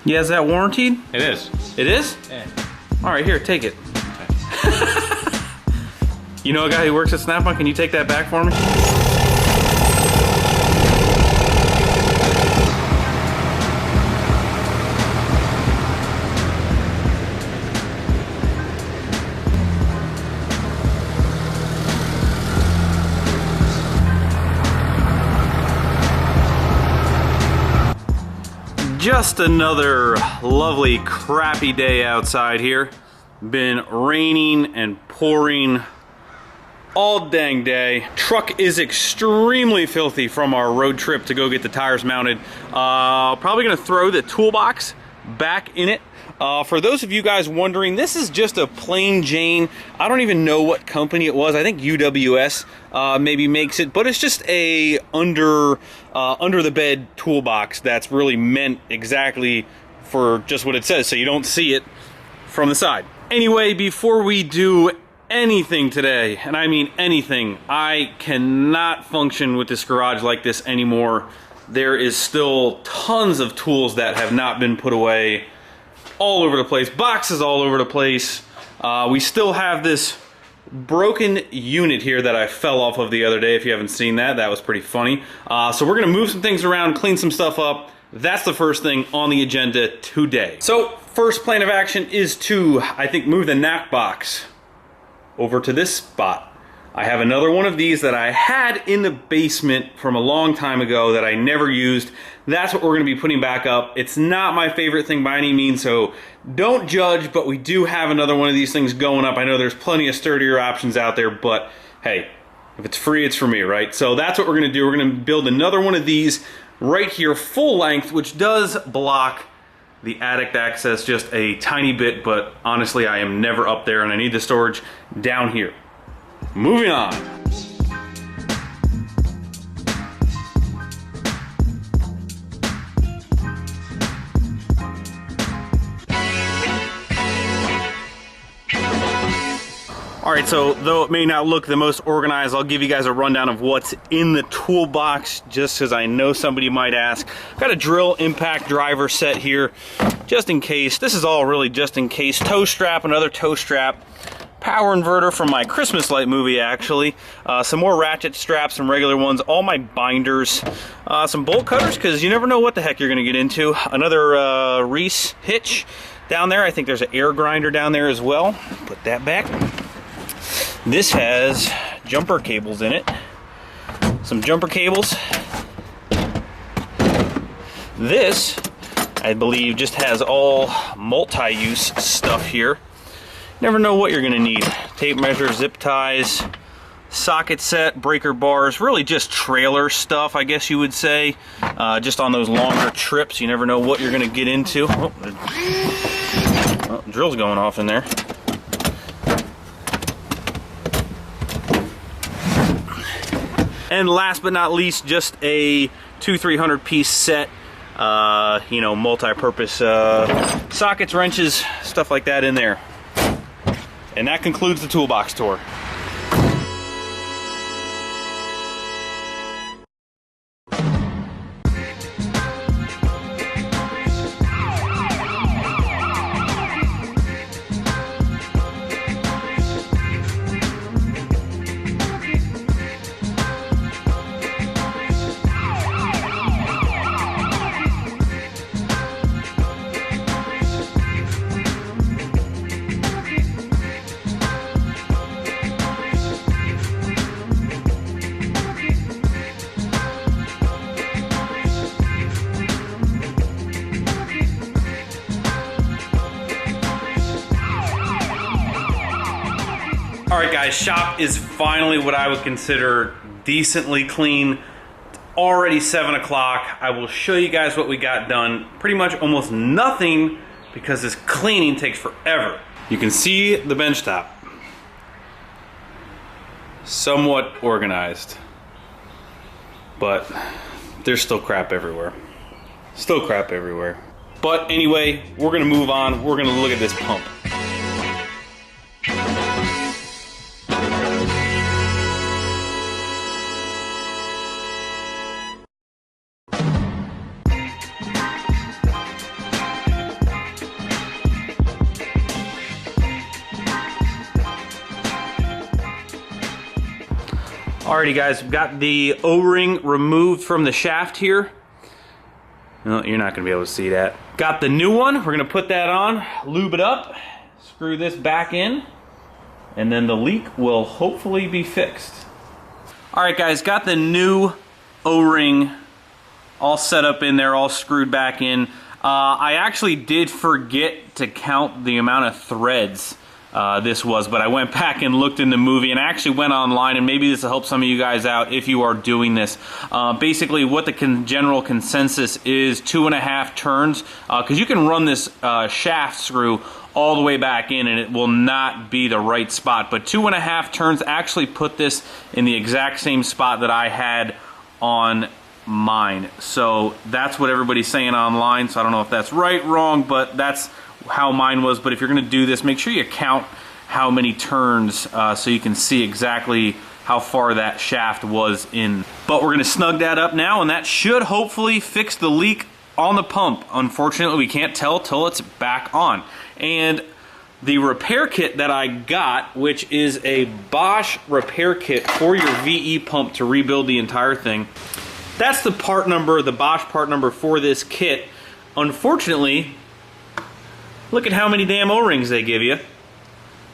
Yeah, is that warranted? It is. It is? Yeah. All right, here, take it. You know a guy who works at Snap-on? Can you take that back for me? Just another lovely crappy day outside here. Been raining and pouring all dang day. Truck is extremely filthy from our road trip to go get the tires mounted. Probably gonna throw the toolbox back in it. For those of you guys wondering, this is just a plain Jane. I don't even know what company it was. I think UWS maybe makes it, but it's just a under the bed toolbox that's really meant exactly for just what it says, so you don't see it from the side. Anyway, before we do anything today, and I mean anything, I cannot function with this garage like this anymore. There is still tons of tools that have not been put away, all over the place, boxes all over the place. We still have this broken unit here that I fell off of the other day. If you haven't seen that, that was pretty funny. So we're gonna move some things around, clean some stuff up. That's the first thing on the agenda today. So first plan of action is to, I think, move the knack box over to this spot. I have another one of these that I had in the basement from a long time ago that I never used. That's what we're gonna be putting back up. It's not my favorite thing by any means, so don't judge, but we do have another one of these things going up. I know there's plenty of sturdier options out there, but hey, if it's free, it's for me, right? So that's what we're gonna do. We're gonna build another one of these right here, full length, which does block the attic access just a tiny bit, but honestly, I am never up there and I need the storage down here. Moving on. All right, so though it may not look the most organized, I'll give you guys a rundown of what's in the toolbox, just because I know somebody might ask. Got a drill impact driver set here, just in case. This is all really just in case. Toe strap, another toe strap. Power inverter from my Christmas light movie, actually. Some more ratchet straps, some regular ones, all my binders. Some bolt cutters, because you never know what the heck you're going to get into. Another Reese hitch down there. I think there's an air grinder down there as well. Put that back. This has jumper cables in it. Some jumper cables. This, I believe, just has all multi-use stuff here. Never know what you're gonna need. Tape measure, zip ties, socket set, breaker bars, really just trailer stuff, I guess you would say. Just on those longer trips, you never know what you're gonna get into. Oh, the drill's going off in there. And last but not least, just a 200-300 piece set. You know, multi-purpose sockets, wrenches, stuff like that in there. And that concludes the toolbox tour. All right, guys, shop is finally what I would consider decently clean. It's already 7 o'clock. I will show you guys what we got done. Pretty much almost nothing because this cleaning takes forever. You can see the bench top. Somewhat organized, but there's still crap everywhere. Still crap everywhere. But anyway, we're gonna move on. We're gonna look at this pump. Alrighty guys, we've got the O-ring removed from the shaft here. No, you're not gonna be able to see that. Got the new one, we're gonna put that on, lube it up, screw this back in, and then the leak will hopefully be fixed. Alright guys, got the new O-ring all set up in there, all screwed back in. I actually did forget to count the amount of threads this was, but I went back and looked in the movie, and I actually went online, and maybe this will help some of you guys out if you are doing this. Basically what the general consensus is 2.5 turns, because you can run this shaft screw all the way back in and it will not be the right spot, but 2.5 turns actually put this in the exact same spot that I had on mine. So that's what everybody's saying online, so I don't know if that's right, wrong, but that's how mine was. But if you're going to do this, make sure you count how many turns so you can see exactly how far that shaft was in. But we're going to snug that up now, and that should hopefully fix the leak on the pump. Unfortunately, we can't tell till it's back on. And the repair kit that I got, which is a Bosch repair kit for your VE pump to rebuild the entire thing, that's the part number, the Bosch part number for this kit. Unfortunately, look at how many damn O-rings they give you.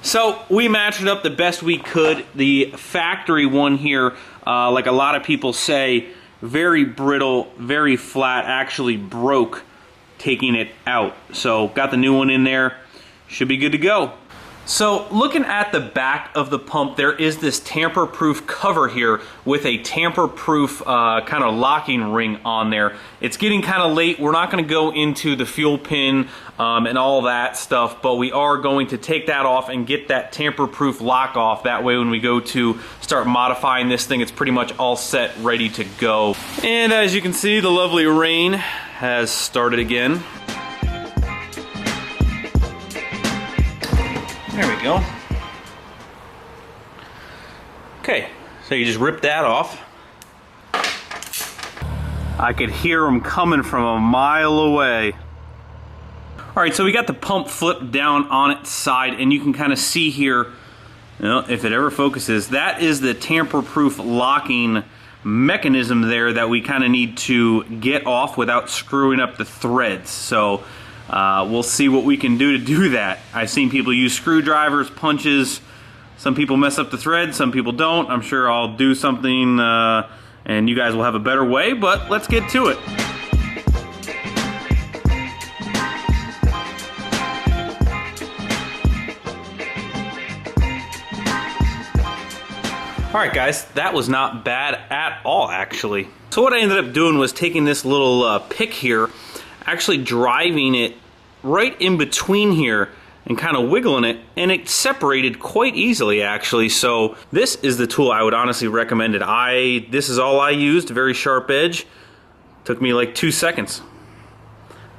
So we matched it up the best we could. The factory one here, like a lot of people say, very brittle, very flat, actually broke taking it out. So got the new one in there, should be good to go. So looking at the back of the pump, there is this tamper-proof cover here with a tamper-proof kind of locking ring on there. It's getting kind of late. We're not going to go into the fuel pin and all that stuff, but we are going to take that off and get that tamper-proof lock off. That way when we go to start modifying this thing, it's pretty much all set, ready to go. And as you can see, the lovely rain has started again. There we go. Okay, so you just rip that off. I could hear them coming from a mile away. Alright, so we got the pump flipped down on its side, and you can kind of see here, you know, if it ever focuses, that is the tamper-proof locking mechanism there that we kind of need to get off without screwing up the threads. So we'll see what we can do to do that. I've seen people use screwdrivers, punches. Some people mess up the thread, some people don't. I'm sure I'll do something and you guys will have a better way, but let's get to it. Alright guys, that was not bad at all actually. So what I ended up doing was taking this little pick here, actually driving it right in between here and kind of wiggling it, and it separated quite easily actually. So this is the tool I would honestly recommend it. This is all I used, very sharp edge. Took me like 2 seconds.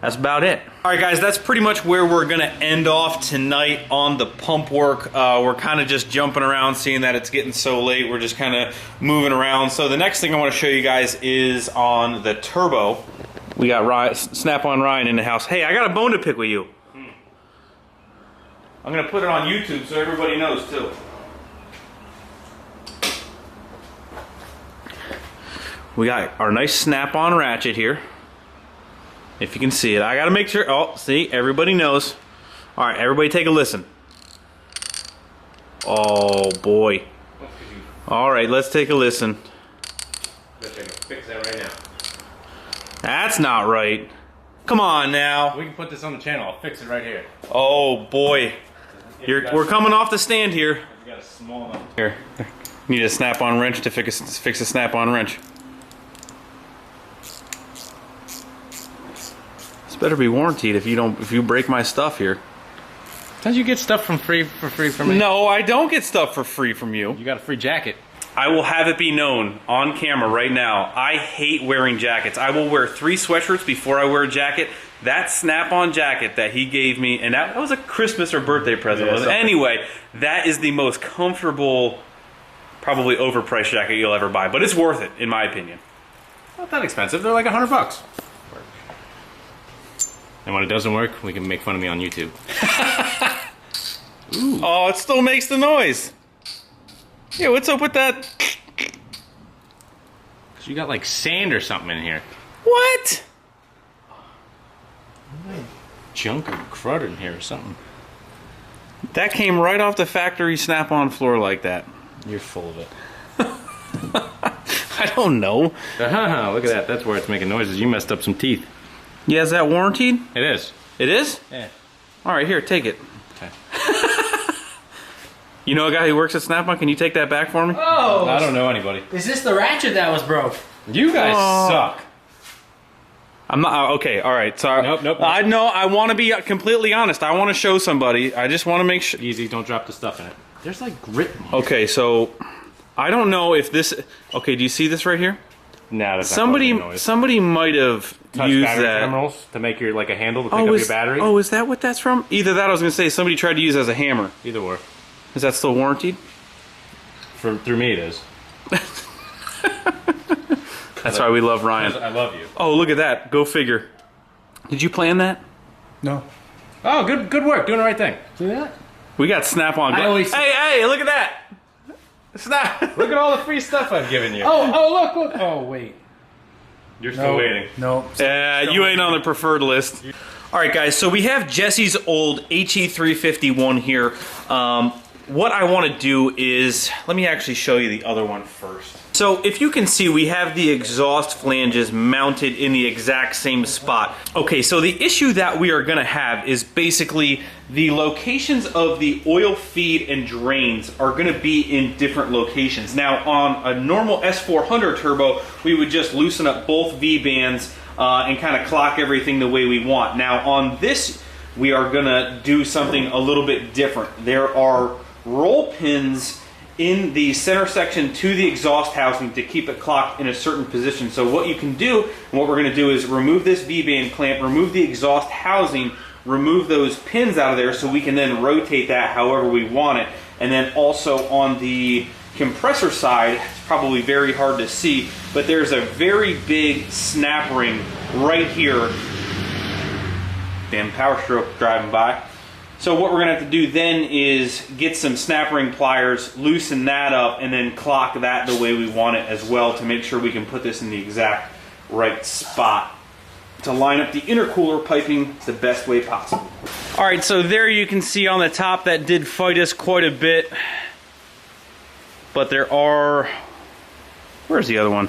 That's about it. Alright guys, that's pretty much where we're gonna end off tonight on the pump work. We're kind of just jumping around, seeing that it's getting so late. We're just kind of moving around. So the next thing I want to show you guys is on the turbo. We got Snap-on Ryan in the house. Hey, I got a bone to pick with you. I'm gonna put it on YouTube so everybody knows too. We got our nice Snap-on ratchet here. If you can see it, I gotta make sure. Oh, see, everybody knows. All right, everybody take a listen. Oh boy. All right, let's take a listen. Fix that right now. That's not right. Come on now. We can put this on the channel. I'll fix it right here. Oh boy. We're coming off the stand here. You got a small enough. Here. Need a snap-on wrench to fix a snap-on wrench. This better be warranted if you break my stuff here. Don't you get stuff for free from me? No, I don't get stuff for free from you. You got a free jacket. I will have it be known on camera right now, I hate wearing jackets. I will wear 3 sweatshirts before I wear a jacket. That Snap-on jacket that he gave me, and that was a Christmas or birthday present. Yeah, anyway, that is the most comfortable, probably overpriced jacket you'll ever buy, but it's worth it, in my opinion. Not that expensive. They're like $100. And when it doesn't work, we can make fun of me on YouTube. Ooh. Oh, it still makes the noise. Yeah, what's up with that? You got like sand or something in here. What? Junk or crud in here or something. That came right off the factory snap-on floor like that. You're full of it. I don't know. Look at that. That's where it's making noises. You messed up some teeth. Yeah, is that warranted? It is. It is? Yeah. All right, here, take it. Okay. You know a guy who works at Snap-on? Can you take that back for me? Oh! I don't know anybody. Is this the ratchet that was broke? You guys suck. I'm not, okay, all right, sorry. Nope. I know, I want to be completely honest. I want to show somebody. I just want to make sure. Easy, don't drop the stuff in it. There's like grit in here. Okay, so I don't know if this, okay, do you see this right here? Nah, that's Somebody might have Touch used battery that. terminals to make your, like a handle to pick up your battery. Oh, is that what that's from? Either that, I was going to say, somebody tried to use it as a hammer. Either or. Is that still warranted? Through me it is. That's why we love Ryan. I love you. Oh, look at that. Go figure. Did you plan that? No. Oh, good work. Doing the right thing. See that? We got Snap-on. Hey, look at that. Snap. Look at all the free stuff I've given you. Look. Oh, wait. You're still waiting. No. You ain't on the preferred list. All right, guys, so we have Jesse's old HE351 here. What I want to do is, let me actually show you the other one first. So if you can see, we have the exhaust flanges mounted in the exact same spot. Okay, so the issue that we are going to have is basically the locations of the oil feed and drains are going to be in different locations. Now on a normal S400 turbo, we would just loosen up both V-bands and kind of clock everything the way we want. Now on this, we are going to do something a little bit different. There are roll pins in the center section to the exhaust housing to keep it clocked in a certain position. So what you can do, and what we're going to do is remove this V-band clamp, remove the exhaust housing, remove those pins out of there so we can then rotate that however we want it. And then also on the compressor side, it's probably very hard to see, but there's a very big snap ring right here. Damn power stroke driving by. So what we're going to have to do then is get some snap ring pliers, loosen that up, and then clock that the way we want it as well to make sure we can put this in the exact right spot to line up the intercooler piping the best way possible. All right, so there you can see on the top that did fight us quite a bit. But there are, where's the other one?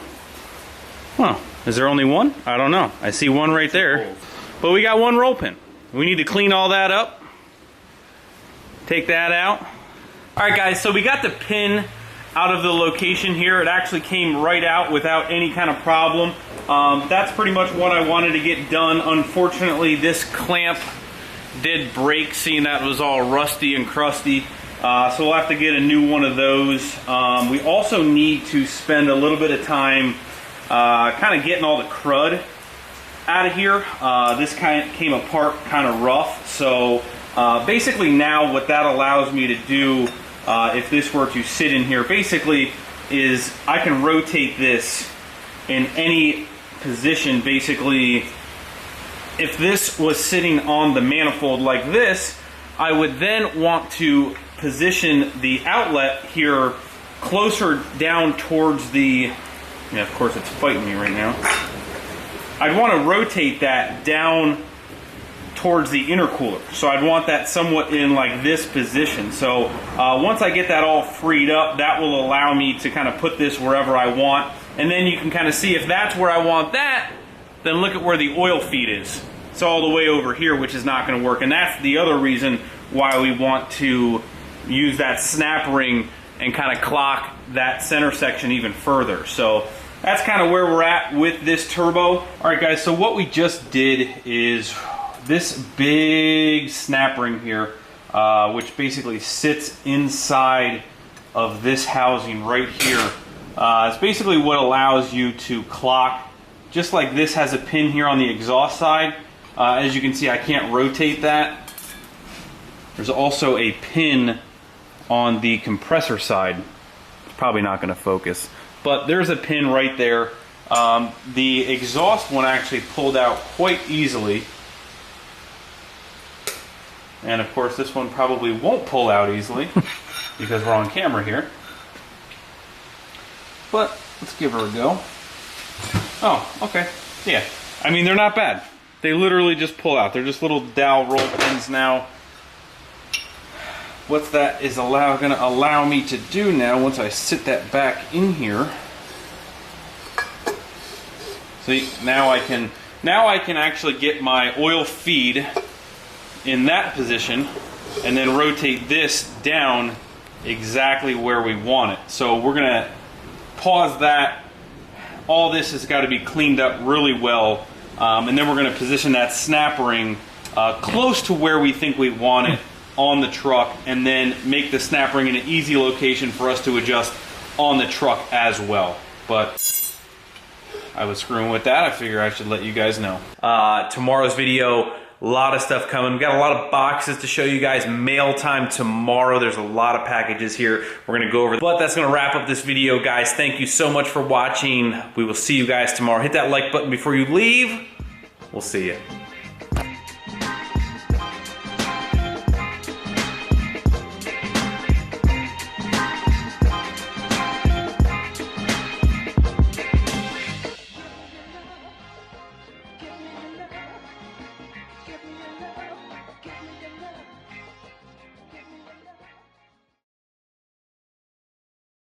Huh, is there only one? I don't know. I see one right there. But we got one roll pin. We need to clean all that up. Take that out. All right, guys, so we got the pin out of the location here. It actually came right out without any kind of problem. That's pretty much what I wanted to get done. Unfortunately, this clamp did break, seeing that it was all rusty and crusty. So we'll have to get a new one of those. We also need to spend a little bit of time kind of getting all the crud out of here. This kind of came apart kind of rough. So basically now what that allows me to do, if this were to sit in here, basically is I can rotate this in any position. Basically, if this was sitting on the manifold like this, I would then want to position the outlet here closer down towards the, yeah, of course it's fighting me right now. I'd want to rotate that down towards the intercooler. So I'd want that somewhat in like this position. So once I get that all freed up, that will allow me to kind of put this wherever I want. And then you can kind of see if that's where I want that, then look at where the oil feed is. It's all the way over here, which is not going to work. And that's the other reason why we want to use that snap ring and kind of clock that center section even further. So that's kind of where we're at with this turbo. All right, guys, so what we just did is this big snap ring here, which basically sits inside of this housing right here. It's basically what allows you to clock, just like this has a pin here on the exhaust side. As you can see, I can't rotate that. There's also a pin on the compressor side. It's probably not going to focus, but there's a pin right there. The exhaust one actually pulled out quite easily. And of course this one probably won't pull out easily because we're on camera here. But let's give her a go. Oh, okay. Yeah. I mean, they're not bad. They literally just pull out. They're just little dowel roll pins now. What that is gonna allow me to do now, once I sit that back in here. See, now I can actually get my oil feed in that position and then rotate this down exactly where we want it. So we're gonna pause that. All this has got to be cleaned up really well, and then we're going to position that snap ring close to where we think we want it on the truck, and then make the snap ring in an easy location for us to adjust on the truck as well. But I was screwing with that. I figure I should let you guys know. Tomorrow's video, a lot of stuff coming. We got a lot of boxes to show you guys. Mail time tomorrow. There's a lot of packages here we're gonna go over. But that's gonna wrap up this video, guys. Thank you so much for watching. We will see you guys tomorrow. Hit that like button before you leave. We'll see you.